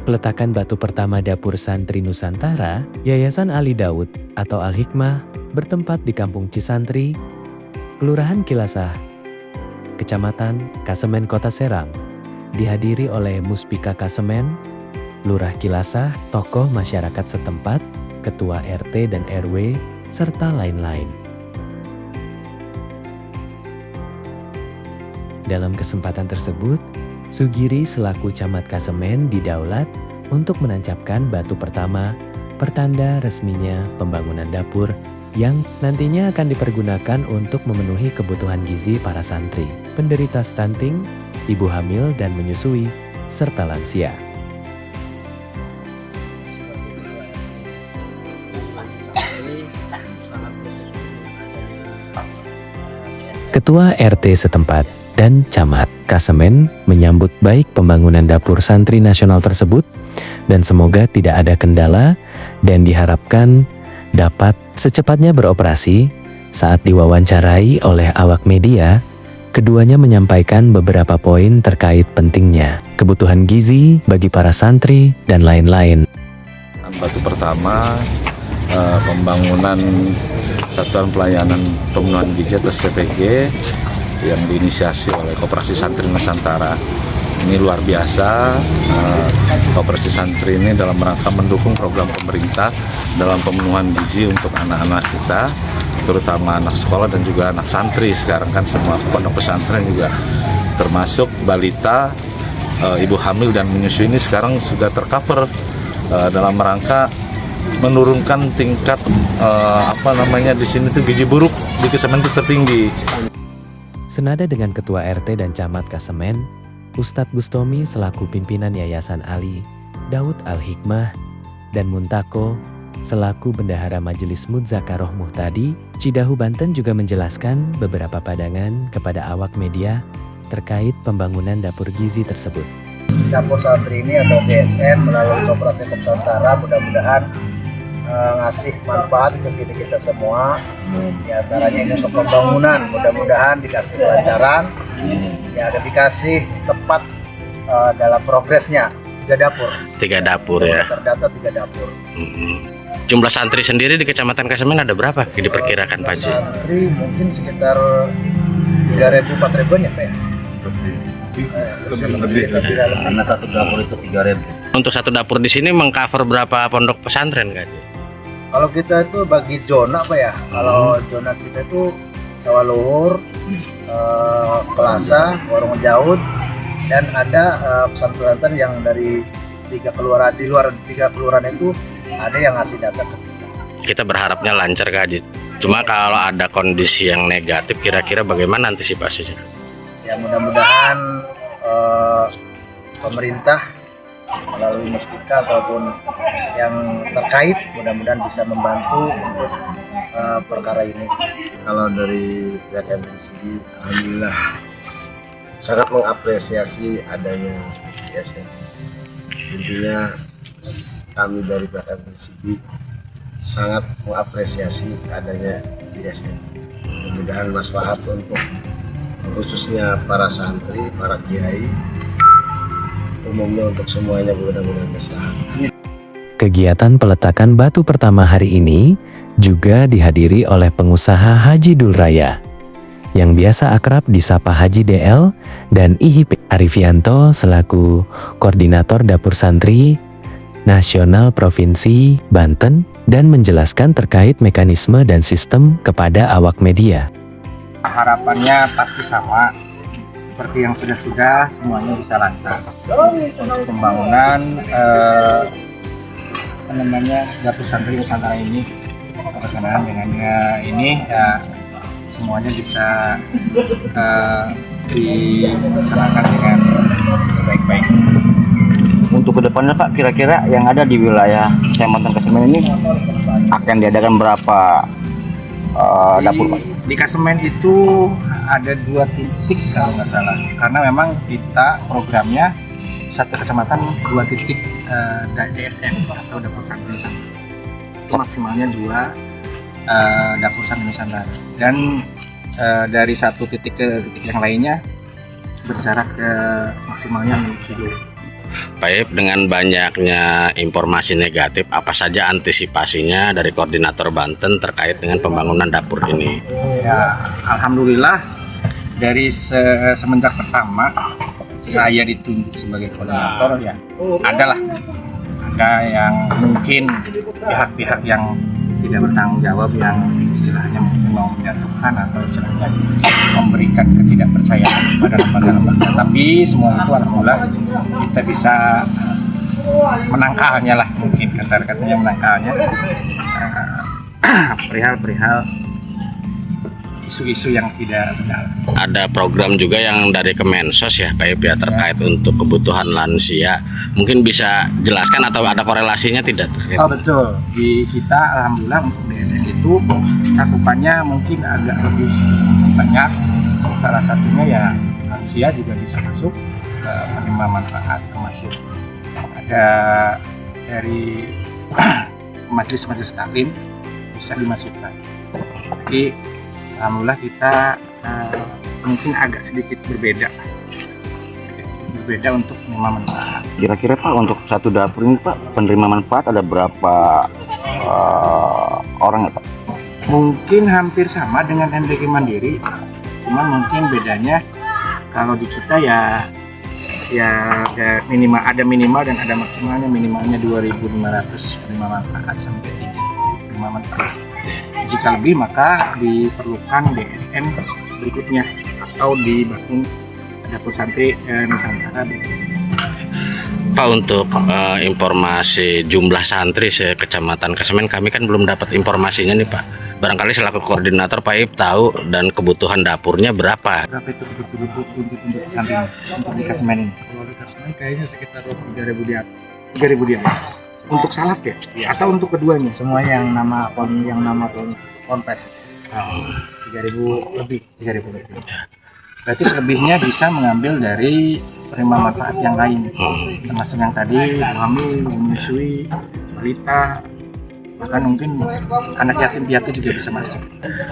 peletakan batu pertama dapur santri Nusantara, Yayasan Ali Daud atau Al-Hikmah bertempat di Kampung Cisantri, Kelurahan Kilasah, Kecamatan Kasemen, Kota Serang, dihadiri oleh Muspika Kasemen, Lurah Kilasah, tokoh masyarakat setempat, ketua RT dan RW, serta lain-lain. Dalam kesempatan tersebut, Sugiri selaku Camat Kasemen didaulat untuk menancapkan batu pertama, pertanda resminya pembangunan dapur yang nantinya akan dipergunakan untuk memenuhi kebutuhan gizi para santri, penderita stunting, ibu hamil dan menyusui, serta lansia. Ketua RT setempat dan Camat Kasemen menyambut baik pembangunan dapur santri nasional tersebut dan semoga tidak ada kendala dan diharapkan dapat secepatnya beroperasi. Saat diwawancarai oleh awak media, keduanya menyampaikan beberapa poin terkait pentingnya kebutuhan gizi bagi para santri dan lain-lain. Batu pertama pembangunan Satuan Pelayanan Pemenuhan Gizi atau SPPG yang diinisiasi oleh Koperasi Santri Nusantara. Ini luar biasa. Koperasi Santri ini dalam rangka mendukung program pemerintah dalam pemenuhan gizi untuk anak-anak kita, terutama anak sekolah dan juga anak santri. Sekarang kan semua pondok pesantren juga termasuk balita, ibu hamil dan menyusui ini sekarang sudah tercover dalam rangka menurunkan tingkat di sini tuh gizi buruk di Kasemen itu tertinggi. Senada dengan Ketua RT dan Camat Kasemen, Ustadz Bustomi selaku pimpinan Yayasan Ali Daud Al-Hikmah dan Muntako selaku Bendahara Majelis Mudzakaroh Muhtadi Cidahu Banten juga menjelaskan beberapa pandangan kepada awak media terkait pembangunan dapur gizi tersebut. Dapur santri ini atau DSN melalui Koperasi Nusantara mudah-mudahan ngasih manfaat ke kita semua, diantaranya ini untuk pembangunan, mudah-mudahan dikasih kelancaran, ya ada dikasih tepat dalam progresnya. 3 dapur ya, terdata 3 dapur. Jumlah santri sendiri di Kecamatan Kasemen ada berapa diperkirakan Pak Ji? Santri mungkin sekitar 3.000-4.000 ya Pak ya? Lebih. Karena satu dapur itu 3.000. Untuk satu dapur di sini mengcover berapa pondok pesantren Kak Ji? Kalau kita itu bagi zona Pak ya, kalau zona kita itu Sawah Luhur, Kelasa, Warung Jaud, dan ada pesantren yang dari 3 kelurahan, di luar 3 kelurahan itu ada yang ngasih data ke kita. Kita berharapnya lancar Kak Ji. Cuma kalau ada kondisi yang negatif kira-kira bagaimana antisipasinya? Ya mudah-mudahan pemerintah melalui Muspika ataupun yang terkait mudah-mudahan bisa membantu untuk perkara ini. Kalau dari pihak MTCB, alhamdulillah sangat mengapresiasi adanya DSN. Intinya kami dari pihak MTCB sangat mengapresiasi adanya DSN. Mudah-mudahan maslahat untuk khususnya para santri, para kiai, umumnya untuk semuanya mudah-mudahan maslahat. Kegiatan peletakan batu pertama hari ini juga dihadiri oleh pengusaha Haji Dul Raya yang biasa akrab disapa Haji DL dan IHIP Arifianto selaku Koordinator Dapur Santri Nasional Provinsi Banten dan menjelaskan terkait mekanisme dan sistem kepada awak media. Harapannya pasti sama seperti yang sudah semuanya bisa lancar untuk pembangunan dapur santri Nusantara ini. Berkenaan dengan ini ya, semuanya bisa dilaksanakan dengan sebaik-baiknya. Untuk kedepannya Pak, kira-kira yang ada di wilayah Kecamatan Kasemen ini akan diadakan berapa dapur Pak? Di Kasemen itu ada 2 titik kalau nggak salah, karena memang kita programnya satu kecamatan 2 titik DSN atau dapur santri Nusantara. Itu maksimalnya 2 dapur santri Nusantara, dan dari satu titik ke titik yang lainnya berjarak ke maksimalnya 6 kilo. Pak Ip, dengan banyaknya informasi negatif, apa saja antisipasinya dari Koordinator Banten terkait dengan pembangunan dapur ini? Ya, alhamdulillah dari semenjak pertama saya ditunjuk sebagai koordinator ya ada yang mungkin pihak-pihak yang tidak bertanggung jawab yang istilahnya mungkin mau menjatuhkan atau istilahnya memberikan ketidakpercayaan pada lembaga-lembaga, tapi semua itu alhamdulillah kita bisa menangkalnya lah, mungkin kasar-kasarnya menangkalnya perihal isu-isu yang tidak benar. Ada program juga yang dari Kemensos ya Pak Ip ya, terkait untuk kebutuhan lansia. Mungkin bisa jelaskan atau ada korelasinya tidak terkait? Oh betul, di kita alhamdulillah untuk DSN itu cakupannya mungkin agak lebih banyak. Salah satunya ya lansia juga bisa masuk ke penerima manfaat, termasuk ada dari majelis-majelis taklim bisa dimasukkan. Jadi alhamdulillah kita mungkin agak sedikit berbeda untuk penerima manfaat. Kira-kira Pak untuk satu dapur ini Pak penerima manfaat ada berapa orang ya Pak? Mungkin hampir sama dengan NBG Mandiri, cuman mungkin bedanya kalau di kita ya minimal dan ada maksimalnya. Minimalnya 2.500 penerima manfaat sampai 3.000 penerima manfaat. Jika lebih maka diperlukan DSN berikutnya atau dibangun dapur santri Nusantara. Pak, untuk informasi jumlah santri se-Kecamatan Kesemen, kami kan belum dapat informasinya nih Pak. Barangkali selaku koordinator Pak Ip tahu dan kebutuhan dapurnya berapa? Berapa itu kebutuhan untuk santri untuk di Kesemen ini? Kalau di Kesemen kayaknya sekitar 3.000 di atas. 3.000 di atas. Untuk salaf ya? Atau untuk keduanya? Semuanya yang nama ponpes 3.000 lebih. Berarti selebihnya bisa mengambil dari penerima manfaat yang lain, termasuk yang tadi hamil, menyusui, balita, bahkan mungkin anak yatim piatu juga bisa masuk.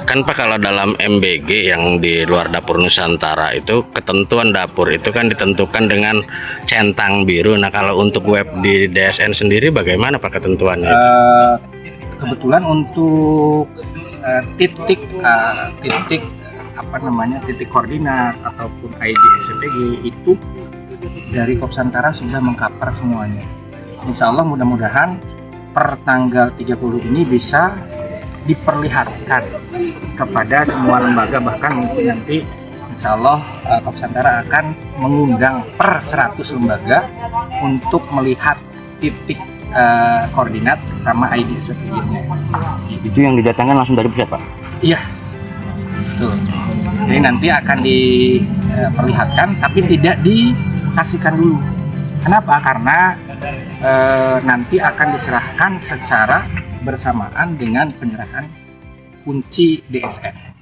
Kan Pak, kalau dalam MBG yang di luar dapur Nusantara itu ketentuan dapur itu kan ditentukan dengan centang biru. Nah kalau untuk web di DSN sendiri bagaimana Pak ketentuannya? Kebetulan untuk titik koordinat ataupun ID SPG itu dari Kopsantara sudah mengcover semuanya. Insya Allah mudah-mudahan per tanggal 30 ini bisa diperlihatkan kepada semua lembaga, bahkan mungkin nanti Insya Allah Kopsantara akan mengundang per 100 lembaga untuk melihat titik koordinat sama ID SPG-nya. Itu yang didatangkan langsung dari pusat Pak? Iya, betul. Jadi nanti akan diperlihatkan, tapi tidak dikasihkan dulu. Kenapa? Karena nanti akan diserahkan secara bersamaan dengan penyerahan kunci DSN.